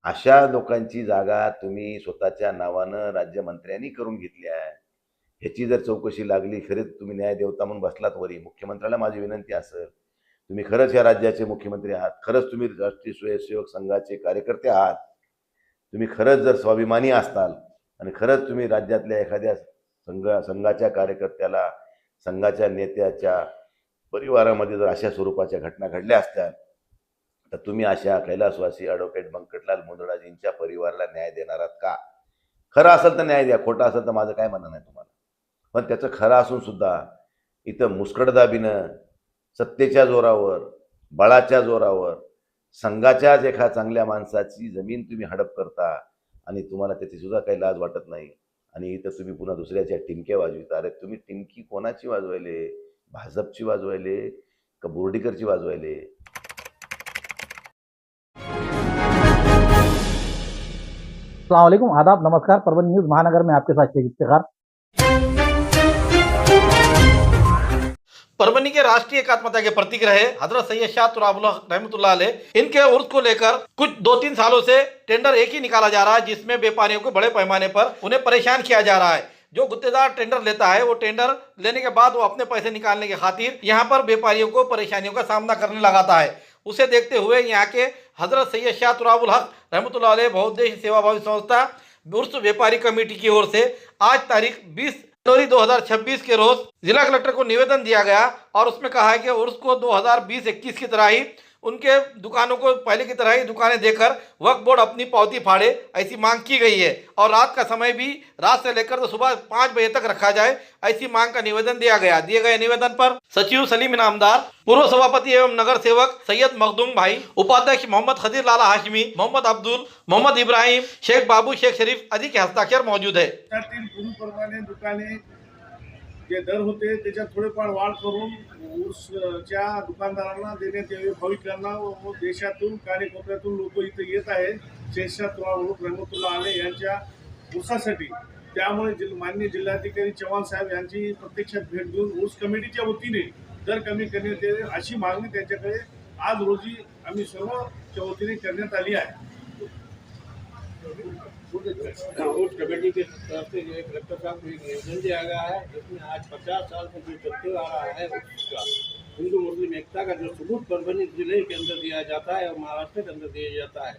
अशा लोकांची जागा तुम्ही स्वतःच्या नावानं राज्यमंत्र्यांनी करून घेतली आहे. ह्याची जर चौकशी लागली, खरेच तुम्ही न्यायदेवता म्हणून बसलात वरी, मुख्यमंत्र्याला माझी विनंती असेल, तुम्ही खरंच या राज्याचे मुख्यमंत्री आहात, खरंच तुम्ही राष्ट्रीय स्वयंसेवक संघाचे कार्यकर्ते आहात, तुम्ही खरंच जर स्वाभिमानी असताल आणि खरंच तुम्ही राज्यातल्या एखाद्या संघाच्या कार्यकर्त्याला, संघाच्या नेत्याच्या परिवारामध्ये जर अशा स्वरूपाच्या घटना घडल्या असत्या, तर तुम्ही अशा कैलासवासी ॲडव्होकेट बंकटलाल मुंदडाजींच्या परिवाराला न्याय देणार आहात का? खरं असेल तर न्याय द्या, खोटं असेल तर माझं काय म्हणणं नाही तुम्हाला. पण त्याचं खरं असून सुद्धा इथं मुस्कटदाबीनं सत्तेच्या जोरावर, बळाच्या जोरावर संघाच्याच एका चांगल्या माणसाची जमीन तुम्ही हडप करता आणि तुम्हाला त्याची सुद्धा काही लाज वाटत नाही. आणि इथं तुम्ही पुन्हा दुसऱ्याच्या टिमक्या वाजविता. अरे तुम्ही टिमकी कोणाची वाजवायले? भाजपची वाजवायले का बोर्डीकरची वाजवायले? अस्सलाम वालेकुम, आदाब, नमस्कार। परभणी न्यूज महानगर में आपके साथ शेख इफ्तिखार। परभनी के राष्ट्रीय एकात्मता के प्रतीक रहे हजरत सैयद शाह तुराबुल हक रहमतुल्लाह अलैह इनके उर्स को लेकर कुछ 2-3 सालों से टेंडर एक ही निकाला जा रहा है, जिसमें व्यापारियों को बड़े पैमाने पर उन्हें परेशान किया जा रहा है। जो गुत्तेदार टेंडर लेता है वो टेंडर लेने के बाद वो अपने पैसे निकालने की खातिर यहाँ पर व्यापारियों को परेशानियों का सामना करने लगाता है। उसे देखते हुए यहाँ के हजरत सैयद शाह तुराबुल हक रहमतुल्लाह अलैह बहुउद्देश्य सेवाभावी संस्था उर्स व्यापारी कमेटी की ओर से आज तारीख 20 जनवरी 2026 के रोज जिला कलेक्टर को निवेदन दिया गया और उसमें कहा है कि उर्स को 2020-21 की तरह ही उनके दुकानों को पहले की तरह ही दुकानें देकर वक्फ बोर्ड अपनी पावती फाड़े, ऐसी मांग की गई है। और रात का समय भी रात से लेकर तो सुबह 5 बजे तक रखा जाए, ऐसी मांग का निवेदन दिया गया। दिए गए निवेदन पर सचिव सलीम इनामदार, पूर्व सभापति एवं नगर सेवक सैयद मखदूम भाई, उपाध्यक्ष मोहम्मद खदीर लाला हाशमी, मोहम्मद अब्दुल, मोहम्मद इब्राहिम, शेख बाबू, शेख शरीफ आदि के हस्ताक्षर मौजूद है। पूर्वीप्रमाणे दुकाने जे दर होते त्याच्यात थोडेफार वाढ करून ऊसच्या दुकानदारांना देण्यात यावे, भाविकांना व देशातून कार्यकर्त्यातून लोक इथे येत आहेत शेषशाह रहमतुल्लाह अलैह यांच्या ऊसासाठी। त्यामुळे माननीय जिल्हाधिकारी चव्हाण साहेब यांची प्रत्यक्षात भेट घेऊन ऊस कमिटीच्या वतीने दर कमी करण्यात यावे अशी मागणी त्यांच्याकडे आज रोजी आम्ही सर्वच्या वतीने करण्यात आली आहे। उस कमेटी के तरफ से जो कलेक्टर साहब को एक निवेदन दिया गया है, जिसमें आज 50 साल से जो चलते आ रहा है उसका हिंदू मुस्लिम एकता का जो सबूत परभनी जिले के अंदर दिया जाता है और महाराष्ट्र के अंदर दिया जाता है।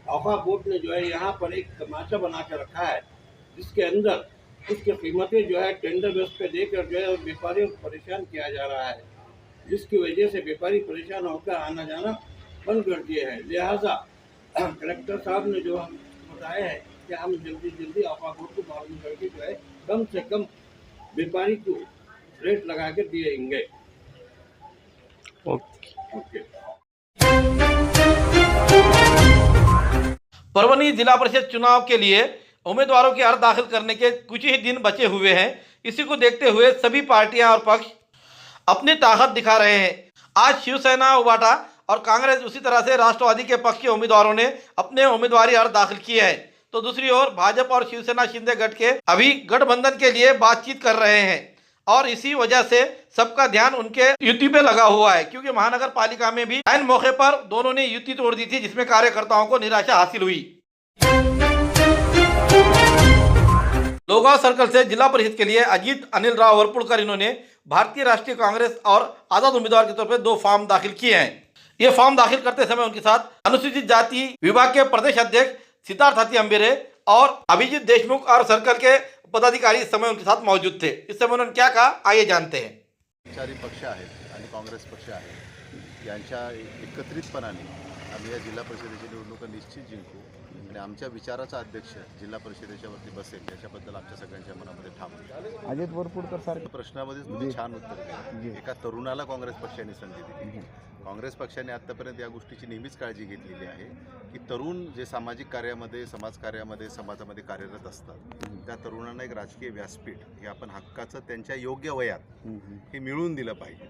वक्फ बोर्ड ने जो है यहाँ पर एक तमाशा बना के रखा है, जिसके अंदर उसकी कीमतें जो है टेंडर बेस पे देकर जो है व्यापारियों को परेशान किया जा रहा है, जिसकी वजह से व्यापारी परेशान होकर आना जाना बंद कर दिए हैं। लिहाजा कलेक्टर साहब ने जो बताया है कि हम जल्दी वक्फ बोर्ड को मालूम करके जो है कम से कम व्यापारी को रेट लगा के दिएंगे। ओके। परभनी जिला परिषद चुनाव के लिए उम्मीदवारों के अर्ज दाखिल करने के कुछ ही दिन बचे हुए हैं। इसी को देखते हुए सभी पार्टियां और पक्ष अपनी ताकत दिखा रहे हैं। आज शिवसेना, उबाटा और कांग्रेस, उसी तरह से राष्ट्रवादी के पक्ष के उम्मीदवारों ने अपने उम्मीदवारी अर्ज दाखिल किए हैं, तो दूसरी ओर भाजपा और शिवसेना शिंदे गठ के अभी गठबंधन के लिए बातचीत कर रहे हैं और इसी वजह से सबका ध्यान उनके युति पे लगा हुआ है, क्योंकि महानगर पालिका में भी ऐन मौके पर दोनों ने युति तोड़ दी थी, जिसमें कार्यकर्ताओं को निराशा हासिल हुई। लोगांव सर्कल से जिला परिषद के लिए अजीत अनिल राव वरपुड़कर इन्होंने भारतीय राष्ट्रीय कांग्रेस और आजाद उम्मीदवार के तौर पर 2 फॉर्म दाखिल किए हैं। ये फॉर्म दाखिल करते समय उनके साथ अनुसूचित जाति विभाग के प्रदेश अध्यक्ष सिद्धार्थ हाथी अंबेरे और अभिजीत देशमुख और सर्कल के पदाधिकारी इस समय उनके साथ मौजूद थे। इस समय उन्होंने क्या कहा, आइए जानते हैं। चारी पक्ष आहेत आणि काँग्रेस पक्ष आहे, यांच्या एकत्रितपणाने आम्ही या जिल्हा परिषदेची निवडणूक निश्चित जिंकू आणि आमच्या विचाराचा अध्यक्ष जिल्हा परिषदेच्या वरती बसेल याच्याबद्दल आमच्या सगळ्यांच्या मनामध्ये ठाम आहे। अजित वरपुडकर सारखे प्रश्नामध्ये तुम्ही छान उत्तर दिलं। एका तरुणाला काँग्रेस पक्षाने संधी दिली। काँग्रेस पक्षाने आत्तापर्यंत या गोष्टीची नेहमीच काळजी घेतलेली आहे की तरुण जे सामाजिक कार्यामध्ये, समाजकार्यामध्ये, समाजामध्ये कार्यरत असतात त्या तरुणांना एक राजकीय व्यासपीठ हे आपण हक्काचं त्यांच्या योग्य वयात हे मिळवून दिलं पाहिजे।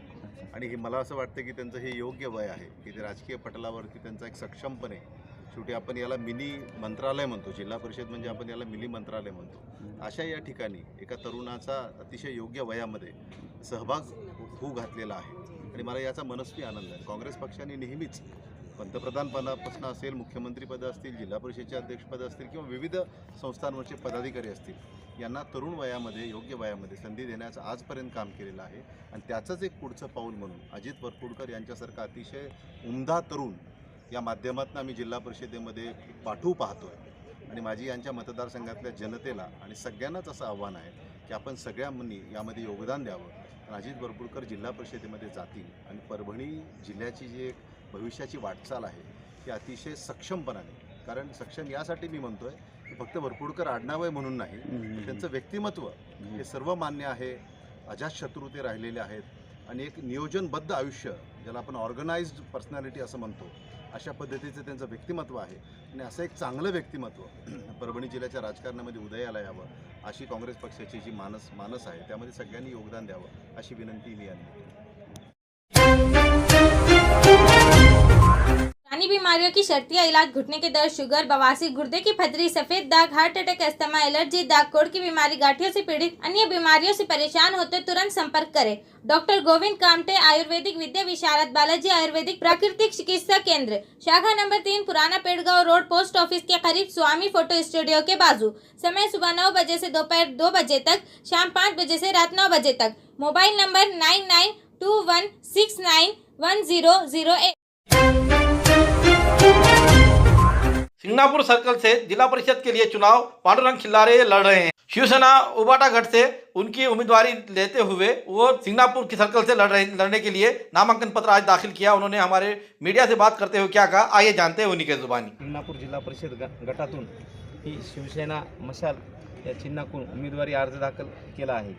आणि हे मला असं वाटतं की त्यांचं हे योग्य वय आहे की ते राजकीय पटलावरती त्यांचा एक सक्षमपणे, शेवटी आपण याला मिनी मंत्रालय म्हणतो, जिल्हा परिषद म्हणजे आपण याला मिनी मंत्रालय म्हणतो, अशा या ठिकाणी एका तरुणाचा अतिशय योग्य वयामध्ये सहभाग होऊ घातलेला आहे आणि मला याचा मनस्वी आनंद आहे। काँग्रेस पक्षाने नेहमीच पंतप्रधानपदापासून असेल, मुख्यमंत्रीपदं असतील, जिल्हा परिषदेचे अध्यक्षपदं असतील किंवा विविध संस्थांवरचे पदाधिकारी असतील, यांना तरुण वयामध्ये, योग्य वयामध्ये संधी देण्याचं आजपर्यंत काम केलेलं आहे. आणि त्याचंच एक पुढचं पाऊल म्हणून अजित वरपुडकर यांच्यासारखा अतिशय उमदा तरुण या माध्यमातून आम्ही जिल्हा परिषदेमध्ये पाठवू पाहतो आहे. आणि माझी यांच्या मतदारसंघातल्या जनतेला आणि सगळ्यांनाच असं आव्हान आहे की आपण सगळ्यांनी यामध्ये योगदान द्यावं. आणि अजित वरपुडकर जिल्हा परिषदेमध्ये जातील आणि परभणी जिल्ह्याची जी एक भविष्याची वाटचाल आहे ती अतिशय सक्षमपणाने, कारण सक्षम यासाठी मी म्हणतो आहे की फक्त वरपुडकर आडनाव आहे म्हणून नाही, त्यांचं व्यक्तिमत्व हे सर्व मान्य आहे, अजातशत्रू ते राहिलेले आहेत आणि एक नियोजनबद्ध आयुष्य, ज्याला आपण ऑर्गनाइज्ड पर्सनॅलिटी असं म्हणतो, अशा पद्धतीचं त्यांचं व्यक्तिमत्व आहे. आणि असं एक चांगलं व्यक्तिमत्व परभणी जिल्ह्याच्या राजकारणामध्ये उदयाला यावं अशी काँग्रेस पक्षाची जी मानस आहे त्यामध्ये सगळ्यांनी योगदान द्यावं अशी विनंती मी यांनी केली. पुरानी बीमारियों की शर्तिया इलाज, घुटने के दर्द, शुगर, बवासीर, गुर्दे की पथरी, सफेद दाग, हार्ट अटैक, अस्थमा, एलर्जी, दाग कोड़ की बीमारी, गांठियों से पीड़ित अन्य बीमारियों से परेशान होते तुरंत संपर्क करें। डॉक्टर गोविंद कामटे, आयुर्वेदिक विद्या विशारद, बालाजी आयुर्वेदिक प्राकृतिक चिकित्सा केंद्र, शाखा नंबर 3, पुराना पेड़गांव रोड, पोस्ट ऑफिस के करीब, स्वामी फोटो स्टूडियो के बाजू। समय सुबह 9 बजे से दोपहर 2 बजे तक, शाम 5 बजे से रात 9 बजे तक। Mobile number 9921691008। सिंगनापुर सर्कल से जिला परिषद के लिए चुनाव पांडुरंग खिल्लारे लड़ रहे हैं। शिवसेना उबाटा गढ़ से उनकी उम्मीदवारी लेते हुए वो सिंगनापुर की सर्कल से लड़ने के लिए नामांकन पत्र आज दाखिल किया। उन्होंने हमारे मीडिया से बात करते हुए क्या कहा, आइए जानते हैं उन्हीं के जुबानी। सिंगनापूर जिल्हा परिषद गटातून ही शिवसेना मशाल या चिन्हातून उमेदवारी अर्ज दाखल केला आहे।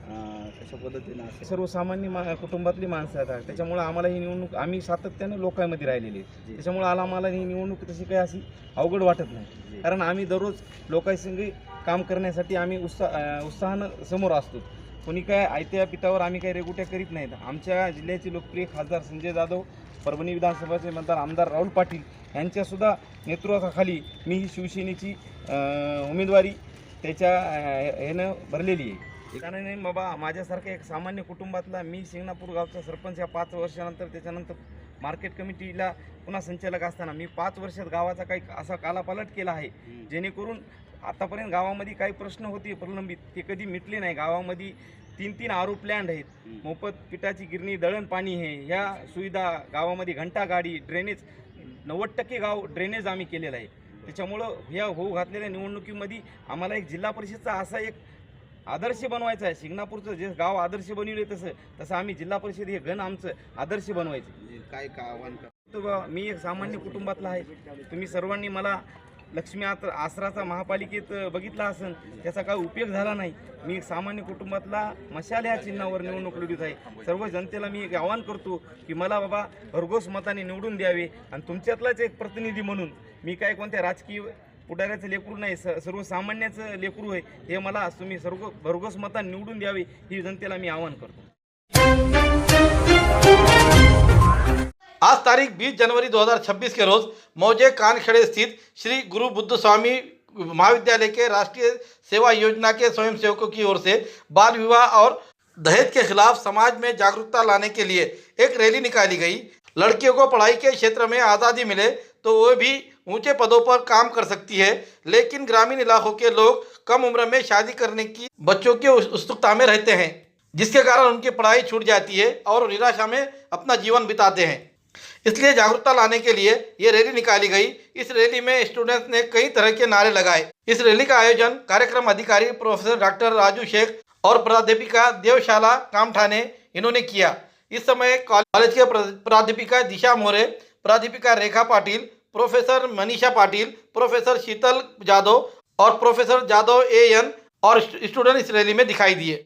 अशा पद्धतीने सर्वसामान्य कुटुंबातली माणसं आहेत, त्याच्यामुळे आम्हाला ही निवडणूक, आम्ही सातत्याने लोकांमध्ये राहिलेली आहे, त्याच्यामुळे आम्हाला ही निवडणूक तशी काही अशी अवघड वाटत नाही, कारण आम्ही दररोज लोकांसंगी काम करण्यासाठी आम्ही उत्साहानं समोर असतो। कोणी काय आयत्या पिठावर आम्ही काही रेगुट्या करीत नाहीत। आमच्या जिल्ह्याचे लोकप्रिय खासदार संजय जाधव, परभणी विधानसभाचे मतदार आमदार राहुल पाटील यांच्यासुद्धा नेतृत्वाखाली मी ही शिवसेनेची उमेदवारी त्याच्या ह्यानं भरलेली आहे। एकाने बाबा माझ्यासारखा एक सामान्य कुटुंबातला मी सिंगनापूर गावचा सरपंच या 5 वर्षानंतर, त्याच्यानंतर मार्केट कमिटीला पुन्हा संचालक असताना मी 5 वर्षात गावाचा काही असा कालापालट केला आहे, जेणेकरून आतापर्यंत गावामध्ये काही प्रश्न होते प्रलंबित, ते कधी मिटले नाही। गावामध्ये 3 आरो प्लॅन्ट आहेत, मोफत पिठाची गिरणी, दळण पाणी आहे, ह्या सुविधा गावामध्ये, घंटा गाडी, ड्रेनेज, 90% गाव ड्रेनेज आम्ही केलेलं आहे। त्याच्यामुळं ह्या होऊ घातलेल्या निवडणुकीमध्ये आम्हाला एक जिल्हा परिषदचा असा एक आदर्श बनवायचा आहे। सिंगनापूरचं जे गाव आदर्श बनवले तसं आम्ही जिल्हा परिषद हे घन आमचं आदर्श बनवायचं। काय आव्हान करतो, मी एक सामान्य कुटुंबातला आहे। तुम्ही सर्वांनी मला लक्ष्मी आसराचा महापालिकेत बघितला असेल, त्याचा काय उपयोग झाला नाही। मी एक सामान्य कुटुंबातला मशाल ह्या चिन्हावर निवडणूक लढवत आहे। सर्व जनतेला मी एक आवाहन करतो की मला बाबा भरघोस मताने निवडून द्यावे, आणि तुमच्यातलाच एक प्रतिनिधी म्हणून, मी काय कोणत्या राजकीय पुढाऱ्याचं लेकरू नाही, सर्वसामान्याचं लेकरू आहे, हे मला तुम्ही सर्व भरघोस मताने निवडून द्यावे ही जनतेला मी आवाहन करतो। आज तारीख 20 जनवरी 2026 के रोज मौजे कानखेड़े स्थित श्री गुरु बुद्ध स्वामी महाविद्यालय के राष्ट्रीय सेवा योजना के स्वयंसेवकों की ओर से बाल विवाह और दहेज के खिलाफ समाज में जागरूकता लाने के लिए एक रैली निकाली गई। लड़कियों को पढ़ाई के क्षेत्र में आज़ादी मिले तो वो भी ऊंचे पदों पर काम कर सकती है, लेकिन ग्रामीण इलाकों के लोग कम उम्र में शादी करने की बच्चों की उत्सुकता में रहते हैं, जिसके कारण उनकी पढ़ाई छूट जाती है और निराशा में अपना जीवन बिताते हैं। इसलिए जागरूकता लाने के लिए ये रैली निकाली गई। इस रैली में स्टूडेंट्स ने कई तरह के नारे लगाए। इस रैली का आयोजन कार्यक्रम अधिकारी प्रोफेसर डॉक्टर राजू शेख और प्राध्यापिका देवशाला कामठाने इन्होंने किया। इस समय कॉलेज के प्राध्यापिका दिशा मोरे, प्राध्यापिका रेखा पाटिल, प्रोफेसर मनीषा पाटिल, प्रोफेसर शीतल जादव और प्रोफेसर जादव AN और स्टूडेंट इस रैली में दिखाई दिए।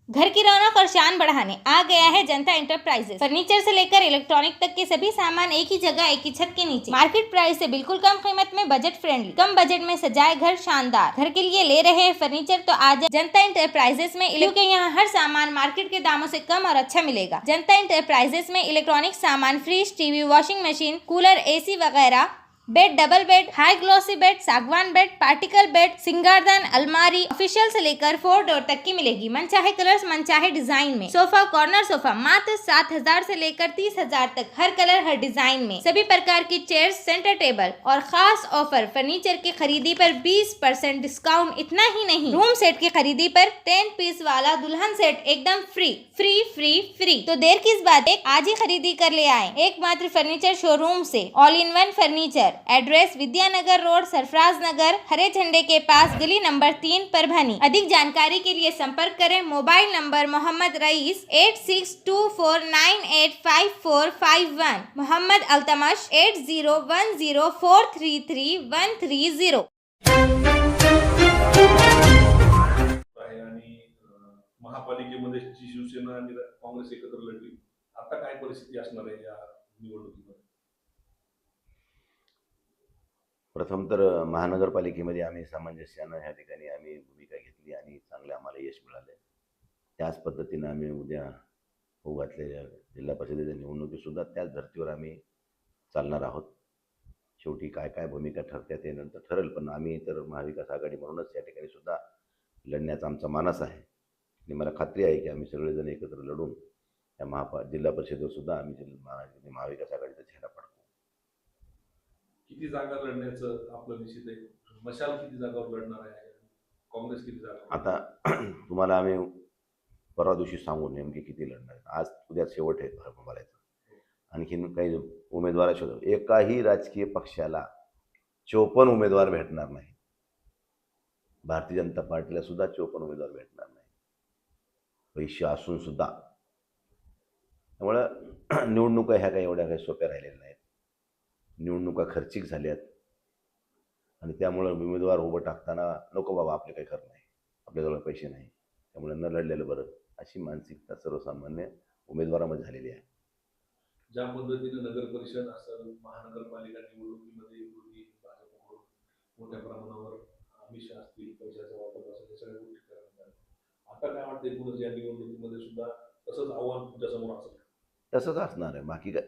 घर की रौनक और शान बढ़ाने आ गया है जनता इंटरप्राइजेस। फर्नीचर से लेकर इलेक्ट्रॉनिक तक के सभी सामान एक ही जगह, एक ही छत के नीचे, मार्केट प्राइस से बिल्कुल कम कीमत में, बजट फ्रेंडली, कम बजट में सजाए घर शानदार। घर के लिए ले रहे हैं फर्नीचर तो आज जनता इंटरप्राइजेस में, क्योंकि यहाँ हर सामान मार्केट के दामों से कम और अच्छा मिलेगा। जनता इंटरप्राइजेस में इलेक्ट्रॉनिक सामान, fridge, TV, washing machine, cooler, AC वगैरह बेड, डबल बेड, हाई ग्लॉसी बेड, सागवान बेड, पार्टिकल बेड, सिंगारदान, अलमारी ऑफिशियल से लेकर 4 डोर तक की मिलेगी। मनचाहे कलर्स, मनचाहे डिजाइन में। सोफा, कॉर्नर सोफा मात्र 7,000 से लेकर 30,000 तक, हर कलर हर डिजाइन में। सभी प्रकार की चेयर्स, सेंटर टेबल और खास ऑफर, फर्नीचर की खरीदी पर 20% डिस्काउंट। इतना ही नहीं, रूम सेट की खरीदी पर 10 पीस वाला दुल्हन सेट एकदम फ्री फ्री फ्री फ्री। तो देर किस बात है, आज ही खरीदी कर ले आए एकमात्र फर्नीचर शोरूम से, all in one furniture. Address Vidyanagar road, Sarfaraz Nagar, हरे झंडे के पास, गली नंबर 3, परभनी। अधिक जानकारी के लिए संपर्क करें। मोबाइल नंबर मोहम्मद रईस 8624985451, मोहम्मद अल्तमश 8010433130। आहे आणि महापालिकेमध्ये जी शिवसेना आणि काँग्रेस एकत्र लढली, आता काय परिस्थिती असणार आहे या निवडणुकीमध्ये? प्रथम तर महानगरपालिकेमध्ये आम्ही सामंजस्यानं ह्या ठिकाणी आम्ही भूमिका घेतली आणि चांगले आम्हाला यश मिळाले. त्याच पद्धतीनं आम्ही उद्या होऊ घातलेल्या जिल्हा परिषदेच्या निवडणुकीसुद्धा त्याच धर्तीवर आम्ही चालणार आहोत. शेवटी काय काय भूमिका ठरते ते नंतर ठरेल, पण आम्ही तर महाविकास आघाडी म्हणूनच या ठिकाणी सुद्धा लढण्याचा आमचा मानस आहे आणि मला खात्री आहे की आम्ही सगळेजण एकत्र लढून या जिल्हा परिषदेवर सुद्धा आम्ही महाविकास आघाडीचा चेहरा पडतो. किती जागा लढण्याचं आपलं निश्चित आहे? मशाल किती जागावर लढणार आहे? काँग्रेस किती जागा? आता तुम्हाला आम्ही परवा दिवशी सांगू नेमके किती लढणार आहेत. आज उद्या शेवट आहे बोलायचं. आणखीन काही उमेदवार शोधू. एकाही राजकीय पक्षाला 54 उमेदवार भेटणार नाही. भारतीय जनता पार्टीला सुद्धा 54 उमेदवार भेटणार नाही, पैसे असून सुद्धा. त्यामुळं निवडणुका ह्या काही एवढ्या काही सोप्या राहिलेल्या नाहीत. निवडणुका खर्चिक झाल्यात आणि त्यामुळं उमेदवार उभं टाकताना नको बाबा आपले काही खरं नाही, आपल्याजवळ पैसे नाही, त्यामुळे न लढलेलं बरं, अशी मानसिकता सर्वसामान्य उमेदवारामध्ये झालेली आहे. ज्या पद्धतीने नगर परिषद असेल, महानगरपालिका निवडणुकीमध्ये पूर्वी भाजपकडून मोठ्या प्रमाणावर आमिष असतील, पैशाचा वापर असेल, हे सगळ्या गोष्टी करण्यात आल्या. आता काय वाटते पुढे या निवडणुकीमध्ये सुद्धा तसंच आव्हान तुमच्यासमोर असेल? तसंच असणार आहे. बाकी काय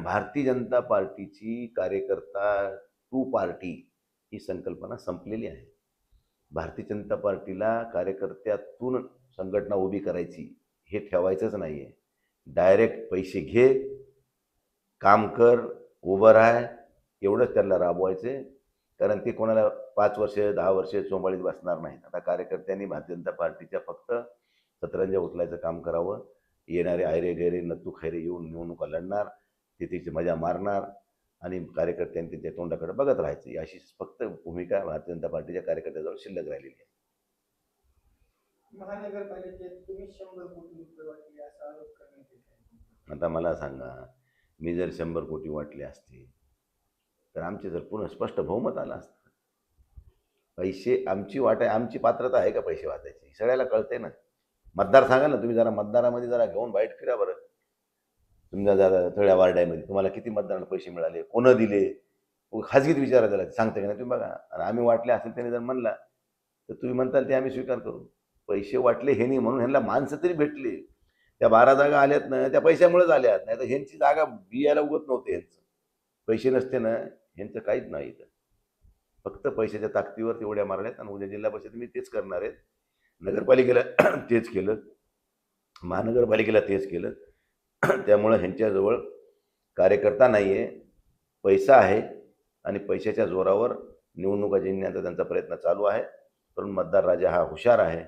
भारतीय जनता पार्टीची कार्यकर्ता टू पार्टी ही संकल्पना संपलेली आहे. भारतीय जनता पार्टीला कार्यकर्त्यातून संघटना उभी करायची हे ठेवायचंच नाही आहे. डायरेक्ट पैसे घे, काम कर, उभं राह, एवढंच त्यांना राबवायचे. कारण ते कोणाला 5 वर्ष 10 वर्ष चोंबाळीत बसणार नाहीत. आता कार्यकर्त्यांनी भारतीय जनता पार्टीच्या फक्त सतरंजा उचलायचं काम करावं. येणारे आयरे गैरे नत्तू खैरे येऊन निवडणुका लढणार, तिची मजा मारणार आणि कार्यकर्त्यांनी त्यांच्या तोंडाकडे बघत राहायचं, अशी फक्त भूमिका भारतीय जनता पार्टीच्या कार्यकर्त्याजवळ शिल्लक राहिलेली आहे. महानगरपालिकेत तुम्ही 100 कोटी रुपये वाटले असा आरोप करण्यात येत आहे. आता मला सांगा, मी जर 100 कोटी वाटले असते तर आमचे जर पुन्हा स्पष्ट बहुमत आलं असतं. पैसे आमची वाट आहे, आमची पात्रता आहे का पैसे वाटायची? सगळ्याला कळते ना. मतदार सांगा ना, तुम्ही जरा मतदारामध्ये जरा घेऊन बाईट फिरा बरं. तुमच्या जरा थोड्या वार्डामध्ये तुम्हाला किती मतदारांना पैसे मिळाले, कोणं दिले, खाजगीत विचारा त्याला, सांगते का नाही तुम्ही बघा. आणि आम्ही वाटले असेल त्याने जर म्हणला तर तुम्ही म्हणताल ते आम्ही स्वीकार करू. पैसे वाटले हे नाही म्हणून ह्यांना माणसं तरी भेटली. त्या 12 जागा आल्यात ना, त्या पैशामुळेच आल्यात, नाही तर ह्यांची जागा बियायला उगत नव्हते. ह्यांचं पैसे नसते ना, ह्यांचं काहीच नाही. फक्त पैशाच्या ताकदीवर तेवढ्या मारल्यात. आणि उद्या जिल्हा परिषद मी तेच करणार आहेत. नगरपालिकेला तेच केलं, महानगरपालिकेला तेच केलं. त्यामुळं ह्यांच्याजवळ कार्यकर्ता नाही आहे, पैसा आहे आणि पैशाच्या जोरावर निवडणुका जिंकण्याचा त्यांचा प्रयत्न चालू आहे. पण मतदार राजा हा हुशार आहे.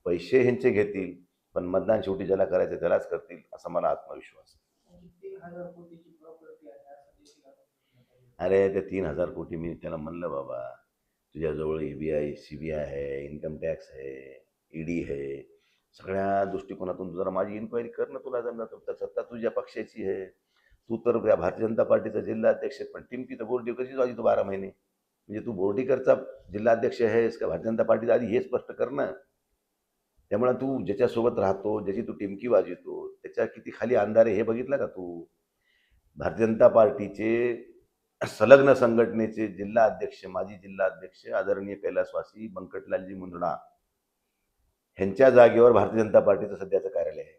पैसे ह्यांचे घेतील पण मतदान शेवटी ज्याला करायचं त्यालाच करतील, असा मला आत्मविश्वास आहे. 3,000 कोटीची प्रॉपर्टी आहे. अरे ते 3,000 कोटी मी त्याला म्हणलं बाबा तुझ्याजवळ EBI CBI आहे, इन्कम टॅक्स आहे, ED आहे, सगळ्या दृष्टिकोनातून जरा माझी इन्क्वायरी कर ना. तुला जमलं तर सत्ता तुझ्या पक्षाची आहे. तू तर भारतीय जनता पार्टीचा जिल्हा अध्यक्ष आहे, पण टीमकी तर बोर्डी कशीच वाजी तू 12 महिने. म्हणजे तू बोर्डीकरचा जिल्हा अध्यक्ष आहेस का भारतीय जनता पार्टीचा, आधी हे स्पष्ट कर ना. त्यामुळे तू ज्याच्यासोबत राहतो, ज्याची तू टिमकी वाजवतो, त्याच्या किती खाली अंधारे हे बघितलं का तू? भारतीय जनता पार्टीचे संलग्न संघटनेचे जिल्हा अध्यक्ष, माजी जिल्हा अध्यक्ष आदरणीय कैलासवासी बंकटलालजी मुंदडा ह्यांच्या जागेवर भारतीय जनता पार्टीचं सध्याचं कार्यालय आहे.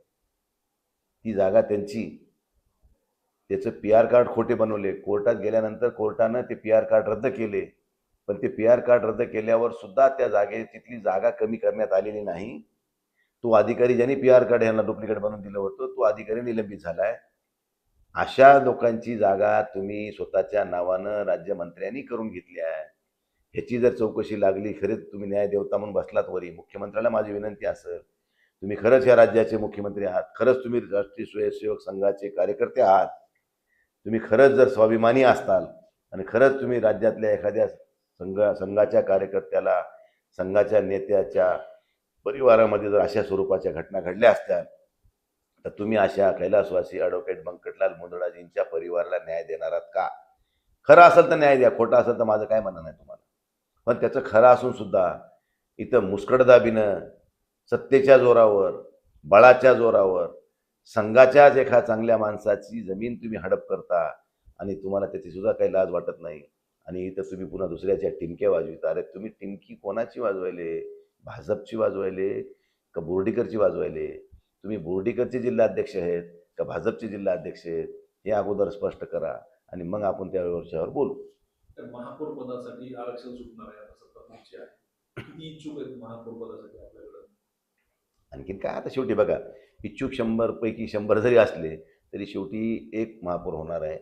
ती जागा त्यांची. त्याचं PR कार्ड खोटे बनवले. कोर्टात गेल्यानंतर कोर्टानं ते PR कार्ड रद्द केले. पण ते PR कार्ड रद्द केल्यावर सुद्धा त्या तिथली जागा कमी करण्यात आलेली नाही. तो अधिकारी ज्यांनी PR कार्ड यांना डुप्लिकेट बनवून दिलं होतं, तो अधिकारी निलंबित झालाय. अशा लोकांची जागा तुम्ही स्वतःच्या नावानं राज्यमंत्र्यांनी करून घेतली आहे. ह्याची जर चौकशी लागली, खरेच तुम्ही न्यायदेवता म्हणून बसलात वरी, मुख्यमंत्र्याला माझी विनंती असेल, तुम्ही खरंच या राज्याचे मुख्यमंत्री आहात, खरंच तुम्ही राष्ट्रीय स्वयंसेवक संघाचे कार्यकर्ते आहात, तुम्ही खरंच जर स्वाभिमानी असताल आणि खरंच तुम्ही राज्यातल्या एखाद्या संघाच्या कार्यकर्त्याला, संघाच्या नेत्याच्या परिवारामध्ये जर अशा स्वरूपाच्या घटना घडल्या असत्या, तर तुम्ही अशा कैलासवासी ॲडव्होकेट बंकटलाल मुंदडाजींच्या परिवाराला न्याय देणार आहात का? खरं असेल तर न्याय द्या, खोटं असेल तर माझं काय म्हणणं नाही तुम्हाला. पण त्याचं खरं असून सुद्धा इथं मुस्कटदाबीनं, सत्तेच्या जोरावर, बळाच्या जोरावर संघाच्याच एका चांगल्या माणसाची जमीन तुम्ही हडप करता आणि तुम्हाला त्याची सुद्धा काही लाज वाटत नाही. आणि इथं तुम्ही पुन्हा दुसऱ्याच्या टिमक्या वाजविता. अरे तुम्ही टिमकी कोणाची वाजवायले? भाजपची वाजवायले का बोर्डीकरची वाजवायले? तुम्ही बोर्डीकरचे जिल्हाध्यक्ष आहेत का भाजपचे जिल्हाध्यक्ष आहेत हे अगोदर स्पष्ट करा आणि मग आपण त्यावर बोलू. तर महापौर पदासाठी आरक्षण सुटणार आहे आता सत्ता तुमची आहे. किती इच्छुक आहेत महापौर पदासाठी आपल्याकडे? आणखीन काय, आता शेवटी बघा, इच्छुक 100 पैकी 100 जरी असले तरी शेवटी एक महापौर होणार आहे.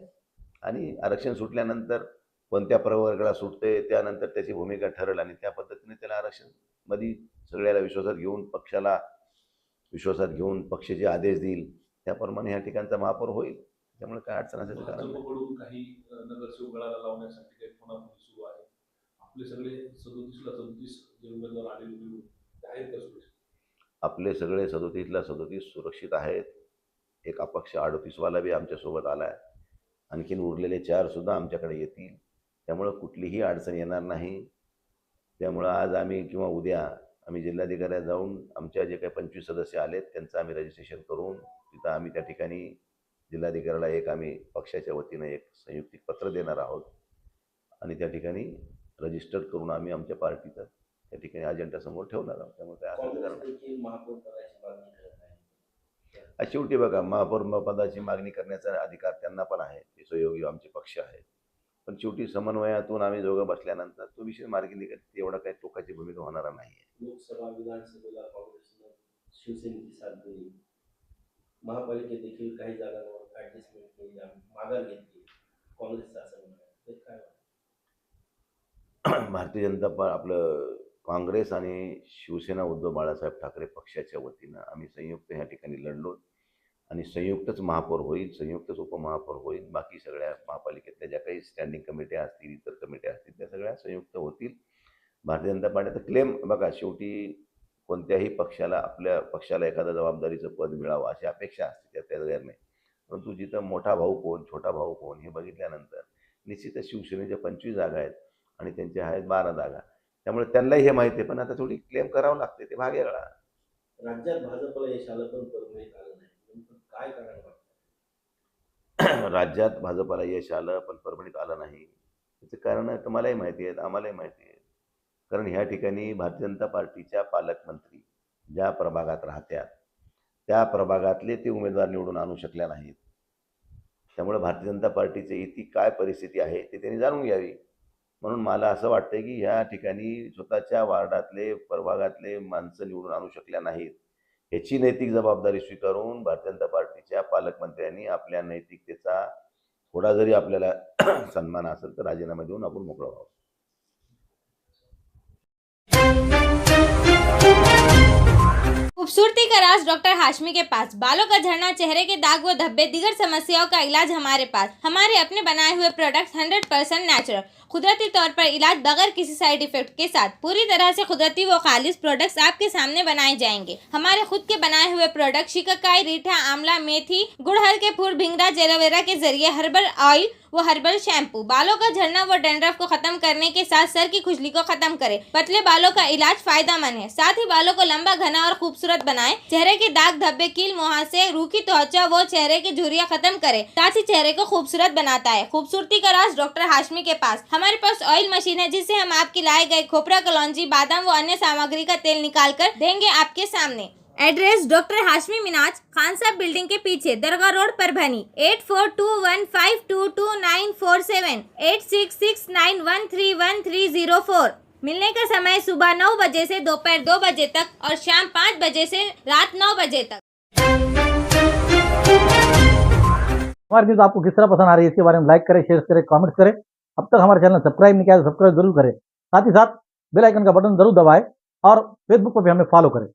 आणि आरक्षण सुटल्यानंतर कोणत्या प्रवर्गाला सुटते त्यानंतर त्याची भूमिका ठरेल आणि त्या पद्धतीने त्याला आरक्षणमध्ये सगळ्याला विश्वासात घेऊन, पक्षाला विश्वासात घेऊन पक्ष जे आदेश देईल त्याप्रमाणे ह्या ठिकाणचा महापौर होईल. त्यामुळे काय अडचण असेल कारण नाही. भाजपकडून काही नगरसेवक गळाला लावण्यासाठी काही फोनाफोनी सुरू आहे. आपले सगळे 37ला 37 जे उमेदवार आलेले होते ते आहेत का सुरक्षित? आपले सगळे 37ला 37 सुरक्षित आहेत. एक अपक्ष 38वाला बी आमच्यासोबत आला आहे. आणखीन उरलेले 4 सुद्धा आमच्याकडे येतील. त्यामुळं कुठलीही अडचण येणार नाही. त्यामुळं आज आम्ही किंवा उद्या आम्ही जिल्हाधिकाऱ्यात जाऊन आमच्या जे काही 25 सदस्य आलेत त्यांचं आम्ही रजिस्ट्रेशन करून तिथं आम्ही त्या ठिकाणी जिल्हाधिकाऱ्याला आम्ही पक्षाच्या वतीनं एक संयुक्तिक पत्र देणार आहोत आणि त्या ठिकाणी रजिस्टर करून आम्ही आमच्या पार्टीचं त्या ठिकाणी अजेंडासमोर ठेवणार आहोत. त्यामुळे काय असं शेवटी बघा, महापौर पदाची मागणी करण्याचा अधिकार त्यांना पण आहे. ते सहयोगी आमचे पक्ष आहेत. पण शेवटी समन्वयातून आम्ही दोघं बसल्यानंतर तो विषय मार्गी निघेल. एवढा काही टोकाची भूमिका होणार नाही. लोकसभा विधानसभेला काँग्रेसनं शिवसेनेची साथ दिली. महापालिकेत देखील काही जागांवर ऍडजस्टमेंट केली, माघार घेतली काँग्रेसचं असं म्हणणं काय? भारतीय जनता आपलं काँग्रेस आणि शिवसेना उद्धव बाळासाहेब ठाकरे पक्षाच्या वतीनं आम्ही संयुक्त ह्या ठिकाणी लढलो आणि संयुक्तच महापौर होईल, संयुक्तच उपमहापौर होईल. बाकी सगळ्या महापालिकेतल्या ज्या काही स्टँडिंग कमिट्या असतील, इतर कमिट्या असतील, त्या सगळ्या संयुक्त होतील. भारतीय जनता पार्टीचा क्लेम बघा, शेवटी कोणत्याही पक्षाला आपल्या पक्षाला एखादं जबाबदारीचं पद मिळावं अशी अपेक्षा असते, त्या गैर नाही. परंतु जिथं मोठा भाऊ कोण, छोटा भाऊ कोण हे बघितल्यानंतर निश्चितच शिवसेनेच्या 25 जागा आहेत आणि त्यांच्या आहेत 12 जागा. त्यामुळे त्यांनाही हे माहिती आहे. पण आता थोडी क्लेम करावं लागते, ते भाग वेगळा. राज्यात भाजपला यश आलं पण परभणीत आलं नाही, काय कारण वाटतं? राज्यात भाजपला यश आलं पण परभणीत आलं नाही त्याचं कारण तुम्हालाही माहिती आहे, आम्हालाही माहिती आहे. कारण ह्या ठिकाणी भारतीय जनता पार्टीच्या पालकमंत्री ज्या प्रभागात राहत्यात त्या प्रभागातले ते उमेदवार निवडून आणू शकल्या नाहीत. त्यामुळे भारतीय जनता पार्टीची इथे काय परिस्थिती आहे ते त्यांनी जाणून घ्यावी. म्हणून मला असं वाटतं की ह्या ठिकाणी स्वतःच्या वार्डातले प्रभागातले माणसं निवडून आणू शकल्या नाहीत, ह्याची नैतिक जबाबदारी स्वीकारून भारतीय जनता पार्टीच्या पालकमंत्र्यांनी आपल्या नैतिकतेचा थोडा जरी आपल्याला सन्मान असेल तर राजीनामा देऊन आपण मोकळं व्हावं. खूबसूरती का राज डॉक्टर हाशमी के पास। बालों का झड़ना, चेहरे के दाग व धब्बे, दीगर समस्याओं का इलाज हमारे पास। हमारे अपने बनाए हुए प्रोडक्ट्स 100% नेचुरल, कुदरती तौर पर इलाज बगैर किसी साइड इफेक्ट के साथ पूरी तरह से कुदरती व खालिश प्रोडक्ट्स आपके सामने बनाए जाएंगे। हमारे खुद के बनाए हुए प्रोडक्ट शिकाकाई, रीठा, आंवला, मेथी, गुड़हल के फूल, भिंगराज, एलोवेरा के जरिए हर्बल ऑयल वो हर्बल शैम्पू बालों का झड़ना व डैंड्रफ को खत्म करने के साथ सर की खुजली को खत्म करे। पतले बालों का इलाज फायदेमंद है, साथ ही बालों को लंबा, घना और खूबसूरत बनाए। चेहरे के दाग धब्बे, कील मुहासे, रूखी त्वचा वो चेहरे की झुर्रियां खत्म करे, साथ ही चेहरे को खूबसूरत बनाता है। खूबसूरती का राज डॉक्टर हाशमी के पास। हमारे पास ऑयल मशीन है जिससे हम आपके लाए गए खोपरा, कलौंजी, बादाम व अन्य सामग्री का तेल निकाल कर देंगे आपके सामने। एड्रेस डॉक्टर हाशमी मिनाज खान साहब बिल्डिंग के पीछे दरगाह रोड परभनी 8421522947 8669131304। मिलने का समय सुबह 9 बजे से दोपहर 2 बजे तक और शाम 5 बजे से रात 9 बजे तक। हमारी न्यूज़ आपको किस तरह पसंद आ रही है इसके बारे में लाइक करें, शेयर करें, कमेंट्स करें। अब तक हमारे चैनल सब्सक्राइब नहीं किया तो सब्सक्राइब जरूर करें। साथ ही साथ बेल आइकन का बटन जरूर दबाएं और फेसबुक पर भी हमें फॉलो करें।